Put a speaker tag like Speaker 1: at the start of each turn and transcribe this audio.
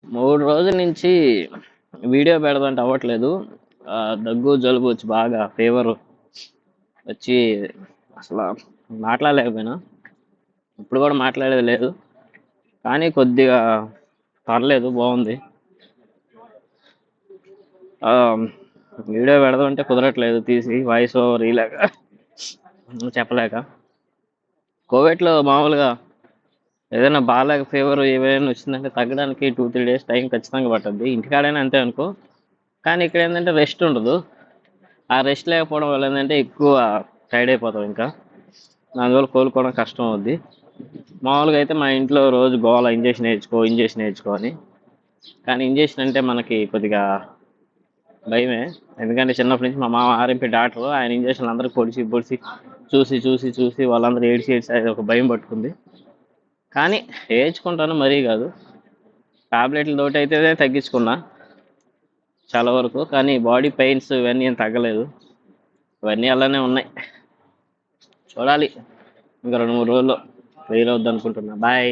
Speaker 1: 3 రోజుల నుంచి వీడియో పెడదంటే అవ్వట్లేదు. దగ్గు, జలుబు వచ్చి బాగా ఫీవరు వచ్చి అసల మాట్లాడలేకపోయినా. ఇప్పుడు గూడా మాట్లాడేది లేదు. కానీ కొద్దిగా పర్లేదు బావుంది. ఆహ్, వీడియో పెడదామంటే కుదరట్లేదు తీసి వాయిస్ ఓవర్ ఇయలేక చెప్పలేక. కోవిడ్‌లో మామూలుగా ఏదైనా బాలేక ఫీవర్ ఏమైనా వచ్చిందంటే తగ్గడానికి 2, 3 డేస్ టైం ఖచ్చితంగా పట్టుద్ది. ఇంటికాడైనా అంతే అనుకో. కానీ ఇక్కడేందంటే రెస్ట్ ఉండదు. ఆ రెస్ట్ లేకపోవడం వల్ల ఏందంటే ఎక్కువ టైర్డ్ అయిపోతాం ఇంకా. దానివల్ల కోలుకోవడం కష్టం అవుద్ది. మామూలుగా అయితే మా ఇంట్లో రోజు గోల ఇంజెక్షన్ ఏయించుకో అని. కానీ ఇంజెక్షన్ అంటే మనకి కొద్దిగా భయమే. ఎందుకంటే చిన్నప్పటి నుంచి మా మామ ఆర్ఎంపీ డాక్టరు. ఆయన ఇంజెక్షన్‌లు అందరికి పొడిచి చూసి వాళ్ళందరూ ఏడ్చి అది ఒక భయం పట్టుకుంది. కానీ ఏయించుకుంటాను మరీ కాదు. టాబ్లెట్‌లతోటైతే తగ్గించుకున్నా చాలా వరకు. కానీ బాడీ పెయిన్స్ ఇవన్నీ ఏం తగ్గలేదు. ఇవన్నీ అలానే ఉన్నాయి. చూడాలి. ఇంక 2, 3 రోజుల్లో క్లియర్ అవుద్దనుకుంటున్నా. బాయ్.